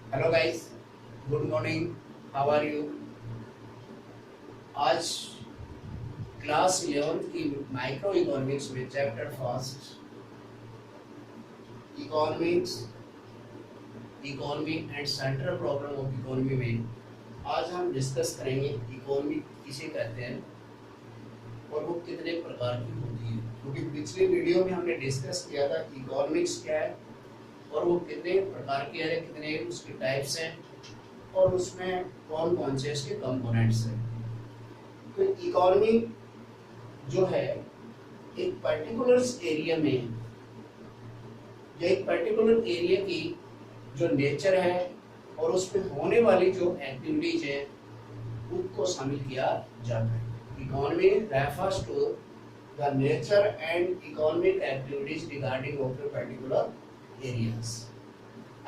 Hello guys, good morning. How are you? आज class 11th की micro economics में chapter first economics economy and central problem of economy में आज हम discuss करेंगे इकोनॉमी किसे कहते हैं और वो कितने प्रकार की होती है। क्योंकि पिछले वीडियो में हमने डिस्कस किया था इकोनॉमिक्स क्या है और वो कितने प्रकार की है, कितने उसके टाइप्स हैं और उसमें कौन कौन से इसके कंपोनेंट्स हैं। तो इकोनॉमी जो है एक पर्टिकुलर एरिया में या एक पर्टिकुलर एरिया की जो नेचर है और उसमें होने वाली जो एक्टिविटीज है उनको शामिल किया जाता है। Economy refers to the nature and economic activities regarding of a particular areas.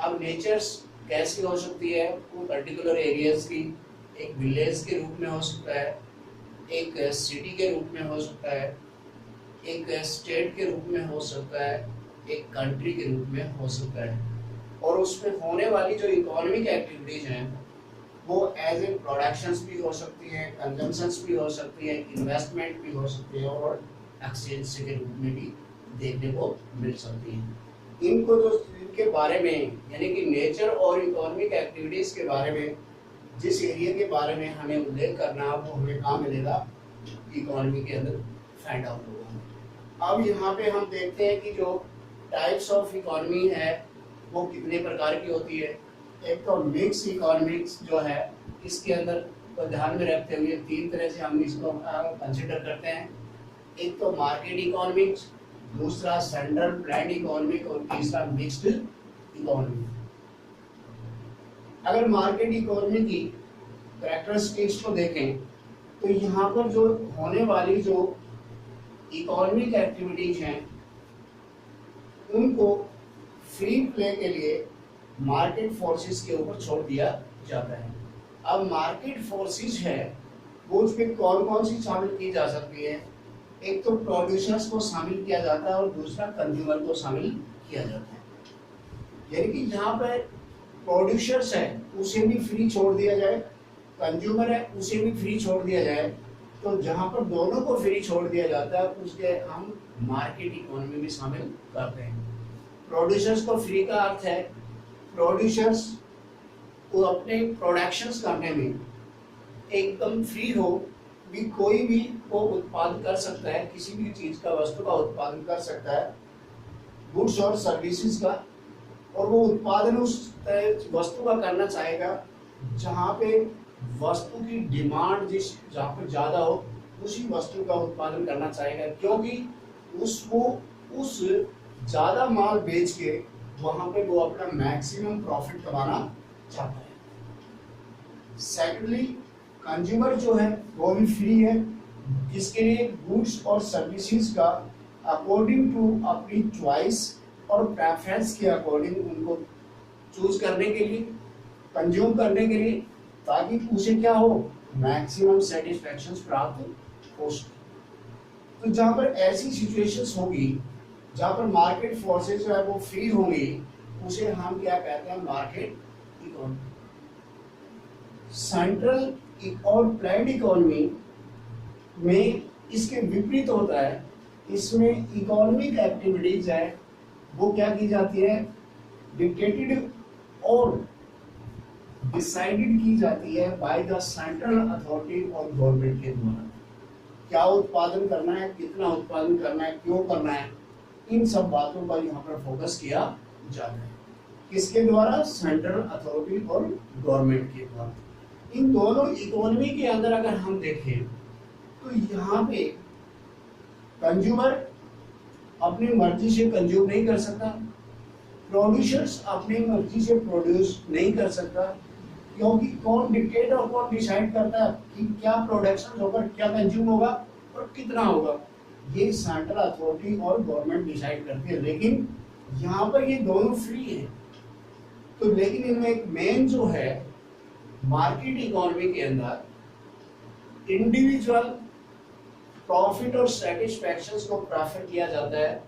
अब नेचर्स कैसी हो सकती है? वो पर्टिकुलर एरियाज की एक विलेज के रूप में हो सकता है, एक सिटी के रूप में हो सकता है, एक स्टेट के रूप में हो सकता है, एक कंट्री के रूप में हो सकता है। और उसमें होने वाली जो इकोनॉमिक एक्टिविटीज हैं वो एज ए प्रोडक्शंस भी हो सकती हैं, कंजम्पशंस भी हो सकती है, इन्वेस्टमेंट भी हो सकती है और एक्सचेंज के रूप में भी देखने को मिल सकती है। इनको जो इनके बारे में यानी कि नेचर और इकोनॉमिक एक्टिविटीज के बारे में जिस एरिया के बारे में हमें उल्लेख करना है वो हमें कहाँ मिलेगा? इकोनॉमी के अंदर फाइंड आउट होगा। अब यहाँ पे हम देखते हैं कि जो टाइप्स ऑफ इकोनॉमी है वो कितने प्रकार की होती है। एक तो मिक्स इकोनॉमिक्स जो है, इसके अंदर को ध्यान में रखते हुए तीन तरह से हम इसको कंसिडर करते हैं। एक तो मार्केट इकोनॉमिक्स, दूसरा सेंट्रल प्लान्ड इकोनॉमिक और तीसरा मिक्स्ड इकोनॉमी। अगर मार्केट इकोनॉमी की कैरेक्टरिस्टिक्स को देखें तो यहाँ पर जो होने वाली जो इकोनॉमिक एक्टिविटीज हैं उनको फ्री प्ले के लिए मार्केट फोर्सेस के ऊपर छोड़ दिया जाता है। अब मार्केट फोर्सेस है वो उसमें कौन कौन सी शामिल की जा सकती है? एक तो प्रोड्यूसर्स को शामिल किया जाता है और दूसरा कंज्यूमर को शामिल किया जाता है। यानी कि यहाँ पर प्रोड्यूसर्स है उसे भी फ्री छोड़ दिया जाए, कंज्यूमर है उसे भी फ्री छोड़ दिया जाए। तो जहाँ पर दोनों को फ्री छोड़ दिया जाता है उसके हम मार्केट इकोनॉमी में शामिल करते हैं। प्रोड्यूसर्स को फ्री का अर्थ है प्रोड्यूसर्स को अपने प्रोडक्शंस करने में एकदम फ्री हो, भी कोई भी वो उत्पादन कर सकता है, किसी भी चीज का वस्तु का उत्पादन कर सकता है, गुड्स और सर्विसेज का। और वो उत्पादन उस वस्तु का करना चाहेगा जहाँ पे वस्तु की डिमांड जहाँ पे ज्यादा हो उसी वस्तु का उत्पादन करना चाहेगा, क्योंकि उसको उस ज्यादा माल बेच के वहां पे वो अपना मैक्सिमम प्रॉफिट कमाना चाहता है। सेकेंडली कंज्यूमर जो है वो भी फ्री है, जिसके लिए गुड्स और सर्विसेज का अकॉर्डिंग टू अपनी चॉइस और प्रेफरेंस के अकॉर्डिंग उनको चूज करने के लिए, कंज्यूम करने के लिए, ताकि उसे क्या हो, मैक्सिमम सेटिस्फैक्शन प्राप्त हो सके। तो जहाँ पर ऐसी सिचुएशंस होगी जहाँ पर मार्केट फोर्सेस जो है वो फ्री होंगी उसे हम क्या कहते हैं? Market economy. सेंट्रल और प्लान्ड इकोनॉमी में इसके विपरीत होता है। इसमें इकोनॉमिक एक्टिविटीज है वो क्या की जाती है? डिक्टेटेड और डिसाइडेड की जाती है बाय द सेंट्रल अथॉरिटी और गवर्नमेंट के द्वारा। क्या उत्पादन करना है, कितना उत्पादन करना है, क्यों करना है, इन सब बातों पर यहाँ पर फोकस किया जाता है। किसके द्वारा? सेंट्रल अथॉरिटी और गवर्नमेंट के द्वारा। इन दोनों इकोनॉमी के अंदर अगर हम देखें तो यहाँ पे कंज्यूमर अपनी मर्जी से कंज्यूम नहीं कर सकता, प्रोड्यूसर्स अपनी मर्जी से प्रोड्यूस नहीं कर सकता, क्योंकि कौन डिक्टेट और कौन डिसाइड करता है कि क्या प्रोडक्शन होगा, क्या कंज्यूम होगा और कितना होगा? ये सेंट्रल अथॉरिटी और गवर्नमेंट डिसाइड करती है। लेकिन यहाँ पर ये दोनों फ्री है। तो लेकिन इनमें एक मेन जो है मार्केट इकोनॉमी के अंदर इंडिविजुअल प्रॉफिट और सेटिस्फैक्शन को प्रेफर किया जाता है,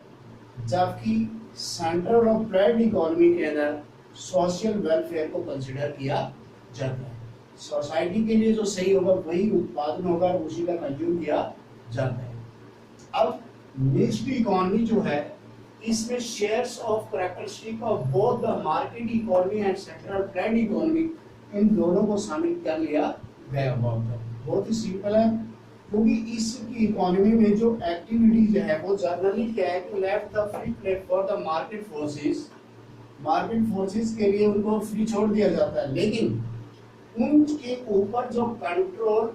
जबकि सेंट्रल और प्लान्ड इकोनॉमी के अंदर सोशल वेलफेयर को कंसिडर किया जाता है। सोसाइटी के लिए जो सही होगा वही उत्पादन होगा और उसी का कंज्यूम किया जाता है। अब मिक्स्ड इकोनॉमी जो है इसमें shares of characteristic of both the market economy and sectoral planned economy, इन दोनों को शामिल कर लिया गया हुआ होता है। बहुत ही सिंपल है, क्योंकि इस इकोनॉमी में जो एक्टिविटीज है वो जनरली क्या है कि left the free play for the market forces, market forces के लिए उनको फ्री छोड़ दिया जाता है, लेकिन उनके ऊपर जो कंट्रोल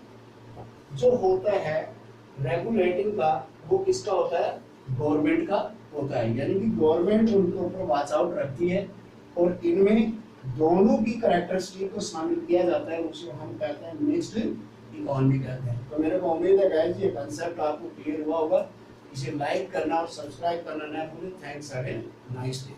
जो होता है रेगुलेटिंग का वो किसका होता है, गवर्नमेंट का होता है। यानी कि गवर्नमेंट उनके ऊपर वॉच आउट रखती है और इनमें दोनों की कैरेक्टरिस्टिक को शामिल किया जाता है, उसे हम कहते हैं मिक्स्ड इकोनॉमी कहते हैं। तो मेरे को उम्मीद है गाइस ये कांसेप्ट आपको क्लियर हुआ होगा। इसे लाइक करना और सब्सक्राइब करना ना भूलें। Thanks, have a nice day.